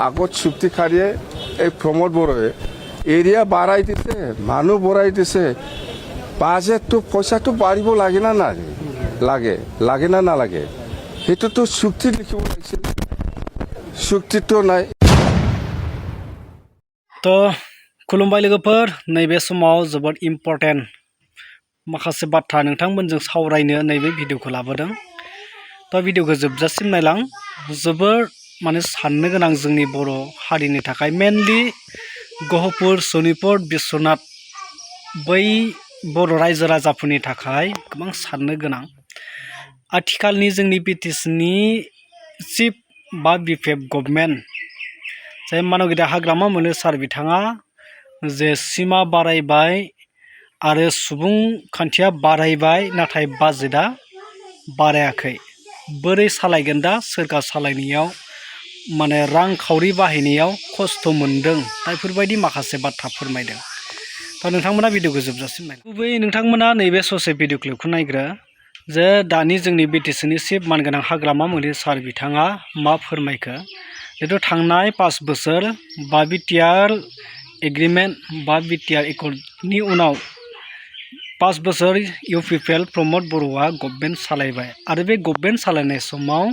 আগত চুক্তি খারিয়ে এই প্রমোদ বড়োয়ে এরিয়া বাড়াই দিছে মানুহ বঢ়াই দিছে বাজেটটো পইচাটো বাঢ়িব লাগে না লাগে না নালাগে সেইটোতো চুক্তিত লিখিব লাগিছিল চুক্তিটো নাই। तो खुलुमबाय लोगोफोर नैबे समाव जोबोद इम्पर्टेन्ट माखासे बाथ्रा नोंथांमोनजों सावरायनो नैबे भिडिअखौ लाबोदों। तो भिडिअखौ जोबजासिम नायलां जोबोर माने साननो गोनां जोंनि बर' हारिनि थाखाय मेनलि गहपुर सनितपुर बिश्वनाथ बै बर' रायजो राजाफोरनि थाखाय गोबां साननो गोनां। आथिखालनि जोंनि बिटिसिनि चिफ बा बिपिएफ गभर्नमेन्ट जाय मानगिदा हाग्रामा मोनो सार बिथाङा जे सिमा बारायबाय आरो सुबुंखान्थिया बारायबाय नाथाय बाजेटआ बारायाखै। बोरै सालायगोन दा सोरखार सालायनायाव माने रांखावरि बाहायनायाव खस्थ' मोनदों दा बेफोरबायदि माखासे बाथ्रा फोरमायदों। दा नोंथांमोना भिडिअखौ जोबजासिम नाय। गुबैयै नोंथांमोना नैबे ससे भिडिअ क्लिपखौ नायग्रो जे दानि जोंनि बिटिसिनि चिफ मानगोनां हाग्रामा मोनो सार बिथाङा मा फोरमायखो। जितु थांनाय 5 बोसोर बा बिटिआर एग्रीमेंट बा बिटिआर एकर्डनि उनाव 5 बोसोर इउपिपिएल प्रमोद बर'आ गभर्नमेंट सालायबाय आरो बे गभर्नमेंट सालायनाय समाव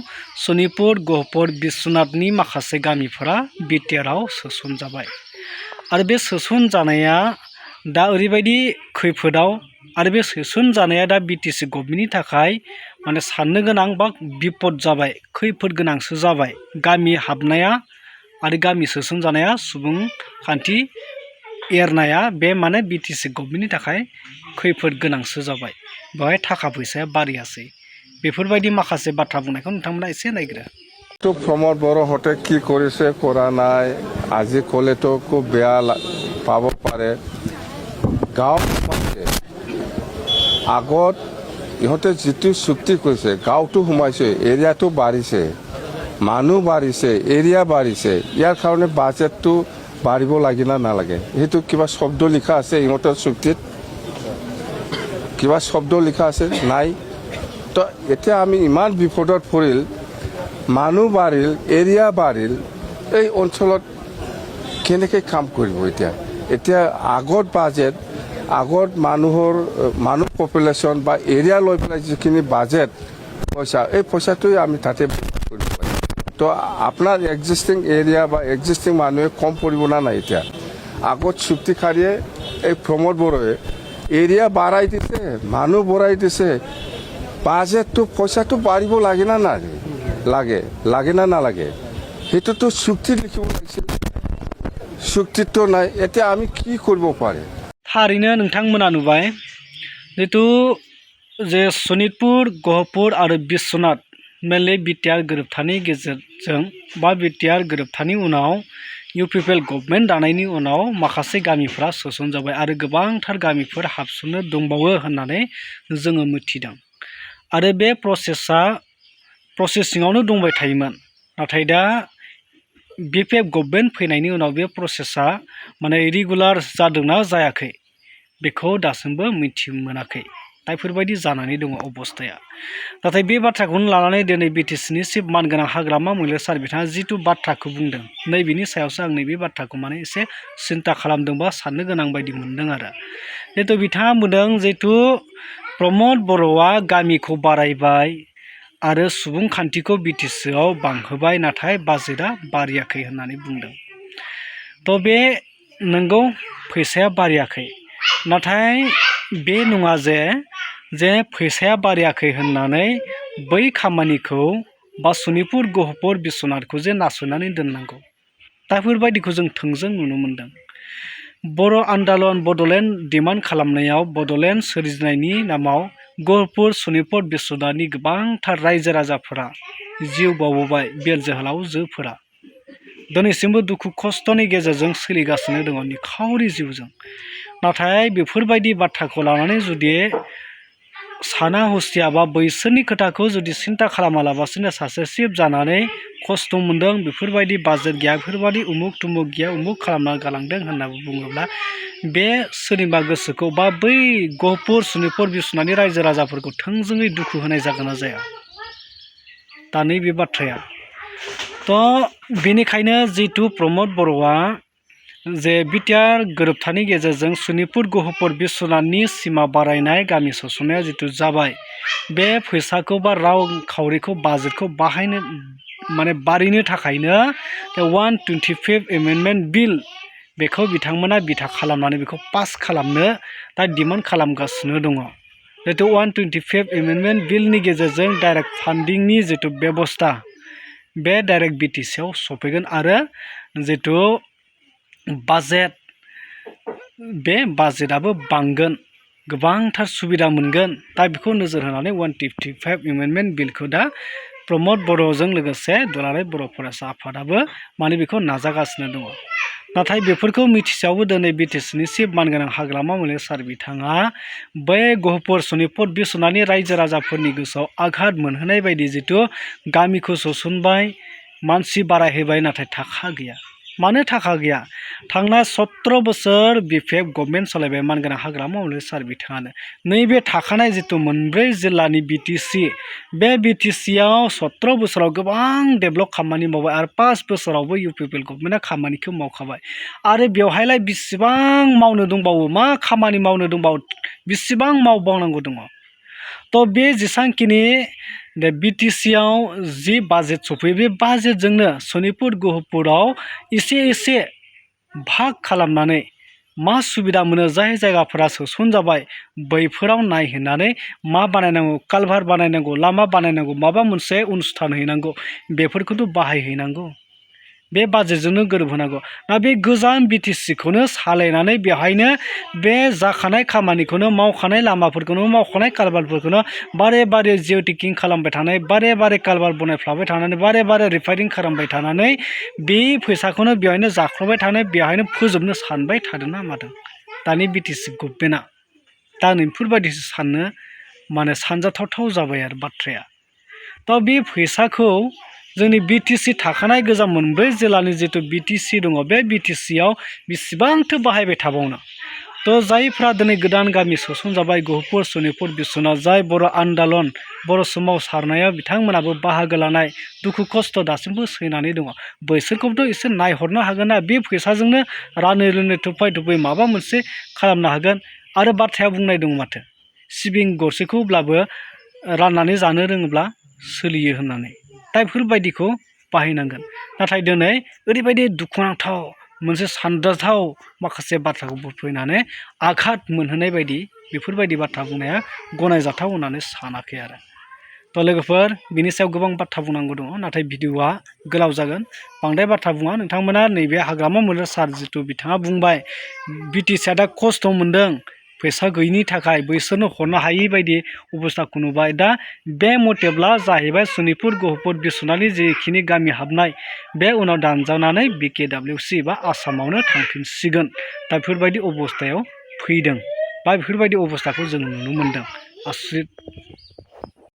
सनितपुर गहपुर बिश्वनाथनि माखासे गामिफोरा बिटिआरआव सोसनजाबाय आरो बे सोसनजानाया दा ओरैबायदि खैफोदाव आरो बे सोसनजानाया दा बिटिसि गभर्नमेन्टनि थाखाय माने साननो गोनां बा बिपद जाबाय खैफोद गोनांसो जाबाय। गामि हाबनाया आरो गामि सोसनजानाया सुबुंखान्थि एरनाया बे माने बिटिसि गभर्नमेन्टनि थाखाय खैफोद गोनांसो जाबाय। बेवहाय थाखा फैसाया बारियासै बेफोरबायदि माखासे बाथ्रा बुंनायखौ नोंथांमोना एसे नायग्रो। তো প্ৰমোদ বড়োহঁতে কি কৰিছে কৰা নাই আজি ক'লেতো খুব বেয়া পাব পাৰে। গাঁও আগত ইহঁতে যিটো চুক্তি কৰিছে গাঁৱটো সোমাইছে এৰিয়াটো বাঢ়িছে মানুহ বাঢ়িছে এৰিয়া বাঢ়িছে ইয়াৰ কাৰণে বাজেটটো বাঢ়িব লাগে না নালাগে সেইটো কিবা শব্দ লিখা আছে ইহঁতৰ চুক্তিত কিবা শব্দ লিখা আছে নাই। তো এতিয়া আমি ইমান বিপদত পৰিল মানুহ বাঢ়িল এৰিয়া বাঢ়িল এই অঞ্চলত কেনেকৈ কাম কৰিব এতিয়া আগত বাজেট আগত মানুহ পপুলেশ্যন বা এৰিয়া লৈ পেলাই যিখিনি বাজেট পইচা এই পইচাটোৱে আমি তাতে কৰিব পাৰিম। তো আপোনাৰ এক্সিষ্টিং এৰিয়া বা এক্সিষ্টিং মানুহে কম পৰিব না নাই। এতিয়া আগত চুক্তি খাৰিয়ে এই প্ৰমোদ বড়োৱে এৰিয়া বাঢ়াই দিছে মানুহ বঢ়াই দিছে বাজেটটো পইচাটো বাঢ়িব লাগে না লাগে না নালাগে সেইটোতো চুক্তিত লিখিব লাগিছিল চুক্তিটো নাই। এতিয়া আমি কি কৰিব পাৰে। थारैनो नोंथांमोना नुबाय जितु जे सनितपुर गहपुर आरो बिश्वनाथ मेनलि बिटिआर गोरोबथानि गेजेरजों बा बिटिआर गोरोबथानि उनाव इउपिपिएल गभर्नमेंट दानायनि उनाव माखासे गामिफोरा सोसनजाबाय आरो गोबांथार गामिफोर हाबसननो दंबावो होननानै जोङो मिथिदों आरो बे प्रसेसिङावनो दंबाय थायोमोन। नाथाय दा बिपिएफ गभर्नमेंट फैनायनि उनाव बे प्रसेसा माने रेगुलार जादोंना जायाखै बेखौ दासिमबो मिथि मोनाखै दा बेफोरबायदि जानानै दङ अबस्थाया। नाथाय बे बाथ्राखौनो लानानै दिनै बिटिसिनि चिफ मानगोनां हाग्रामा महिला सार बिथाङा जिथु बाथ्राखौ बुंदों नैबेनि सायावसो आं नैबे बाथ्राखौ माने एसे सिन्था खालामदों बा साननो गोनां बायदि मोनदों आरो। जितु बिथाङा बुंदों जितु प्रमोद बर'आ गामिखौ बारायबाय आरो सुबुंखान्थिखौ बिटिसिआव बांहोबाय नाथाय बाजेटआ बारियाखै होननानै बुंदों। तो बे नंगौ फैसाया बारियाखै नाथाय बे नङा जे फैसाया बारियाखै होननानै बै खामानिखौ बा सनितपुर गहपुर बिश्वनाथखौ जे नासयनानै दोननांगौ दा बेफोरबायदिखौ जों थोंजों नुनो मोनदों। बर' आन्दलन बड'लेण्ड डिमान्ड खालामनायाव बड'लेण्ड सोरजिनायनि नामाव गहपुर सनितपुर बिश्वनाथनि गोबांथार रायजो राजाफोरा जिउ बावबोबाय बिर जोहोलावजोफोरा दिनैसिमबो दुखु खस्थ'नि गेजेरजों सोलिगासिनो दङ निखावरि जिउजों। नाथाय बेफोरबायदि बाथ्राखौ लानानै जुदि साना हसिया बा बैसोरनि खोथाखौ जुदि सिन्था खालामालाबासिनो सासे चिफ जानानै खस्थ' मोनदों बेफोरबायदि बाजेट गैया बेफोरबायदि उमुक तुमुक गैया उमुक खालामना गालांदों होनना बुङोब्ला बे सोरनिबा गोसोखौ बा बै गहपुर सनितपुर बिश्वनाथनि रायजो राजाफोरखौ थोंजोङै दुखु होनाय जागोन ना जाया दा नैबे बाथ्राया। तो बेनिखायनो जितु प्रमद बर'आ जे बिटिआर गोरोबथानि गेजेरजों सनितपुर गहपुर बिस्वनाथनि सिमा बारायनाय गामि सोसननाया जितु जाबाय बे फैसाखौ बा रांखावरिखौ बाजेटखौ बाहायनो माने बारिनो थाखायनो 125 एमेन्डमेन्ट बिल बेखौ बिथांमोना बिथा खालामनानै बेखौ पास खालामनो दा डिमान्ड खालामगासिनो दङ जितु 125 एमेन्डमेन्ट बिलनि गेजेरजों डाइरेक्ट फान्डिंनि जितु बेबस्था बे डाइरेक्ट बिटिसिआव सफैगोन आरो जितु बाजेट बे बाजेटआबो बांगोन गोबांथार सुबिदा मोनगोन दा बेखौ नोजोर होनानै 125 एमेन्डमेन्ट बिलखौ दा प्रमद बर'जों लोगोसे दुलाराय बर' फरायसा आफादाबो माने बेखौ नाजागासिनो दङ नाथाय बेफोरखौ मिथिसेयावबो दिनै बिटिसिनि चिफ मानगोनां हाग्रामा मौलिक सार बिथाङा बै गहपुर सनितपुर बिस्वनाथनि रायजो राजाफोरनि गोसोआव आघात मोनहोनाय बायदि जितु गामिखौ सोसनबाय मानसि बारायहोबाय नाथाय थाखा गैया मानो थाखा गैया थांनाय 17 बोसोर बिपिएफ गभर्नमेन्ट सालायबाय मानगोनां हाग्रामा मौलिक सार बिथाङानो नैबे थाखानाय जितु मोनब्रै जिल्लानि बिटिसि बे बिटिसिआव 17 बोसोराव गोबां डेभेलप खामानि मावबाय आरो 5 बोसोरावबो इउपिपिएल गभर्नमेन्टआ खामानिखौ मावखाबाय आरो बेवहायलाय बेसेबां मावनो दंबावो मा खामानि मावनो दंबावो बेसेबां मावबावनांगौ दङ तो बे जेसांखिनि बिटिसिआव जि बाजेट सफैयो बे बाजेटजोंनो सनितपुर गहपुराव एसे भाग खालामनानै मा सुबिदा मोनो जाय जायगाफोरा सोसनजाबाय बैफोराव नायहैनानै मा बानायनांगौ कालभार बानायनांगौ लामा बानायनांगौ माबा मोनसे अनुष्ठान हैनांगौ बेफोरखौथ' बाहायहैनांगौ बे बाजेटजोंनो गोरोबहोनांगौ दा बे गोजान बिटिसिखौनो सालायनानै बेवहायनो बे जाखानाय खामानिखौनो मावखानाय लामाफोरखौनो मावखानाय कालभारफोरखौनो बारे बारे जिअटेकिं खालामबाय थानाय बारे बारे कालभार बनायफ्लाबाय थानानै बारे बारे रिफायरिं खालामबाय थानानै बे फैसाखौनो बेवहायनो जाख्ल'बाय थानाय बेवहायनो फोजोबनो सानबाय थादोंना मादों दानि बिटिसि गभर्नमेन्टआ दा नैफोरबायदिसो साननो माने सानजाथावथाव जाबाय आरो बाथ्राया दा बे फैसाखौ जोंनि बिटिसि थाखानाय गोजाम मोनब्रै जिल्लानि जितु बिटिसि दङ बे बिटिसिआव बेसेबांथो बाहायबाय थाबावनो तो जायफ्रा दिनै गोदान गामि सोसनजाबाय गहपुर सनितपुर बिस्वनाथ जाय बर' आन्दलन बर' सोमावसारनायाव बिथांमोनाबो बाहागो लानाय दुखु खस्थ' दासिमबो सैनानै दङ बैसोरखौबोथ' एसे नायहरनो हागोन ना बे फैसाजोंनो रानै रुनै थुफाय थुफाय माबा मोनसे खालामनो हागोन आरो बाथ्राया बुंनाय दं माथो सिबिं गरसेखौब्लाबो राननानै जानो रोङोब्ला सोलियो होननानै दा बेफोरबायदिखौ बाहायनांगोन नाथाय दिनै ओरैबायदि दुखुनांथाव मोनसे सानजाथाव माखासे बाथ्राखौ फैनानै आघात मोनहोनाय बायदि बेफोरबायदि बाथ्रा बुंनाया गनायजाथाव होननानै सानाखै आरो तो लोगोफोर बिनि सायाव गोबां बाथ्रा बुंनांगौ दङ नाथाय भिडिअआ गोलाव जागोन बांद्राय बाथ्रा बुङा नोंथांमोना नैबे हाग्रामा मौलिक सार जितु बिथाङा बुंबाय बिटिसिआ दा खस्थ' मोनदों फैसा गैयिनि थाखाय बैसोरनो हरनो हायि बायदि अबस्थाखौ नुबाय दा बे मथेब्ला जाहैबाय सनितपुर गहपुर बिस्वनाथनि जिखिनि गामि हाबनाय बे उनाव दानजानानै BKWC बा आसामावनो थांफिनसिगोन दा बेफोरबायदि अबस्थायाव फैदों बा बेफोरबायदि अबस्थाखौ जों नुनो मोनदों आसरित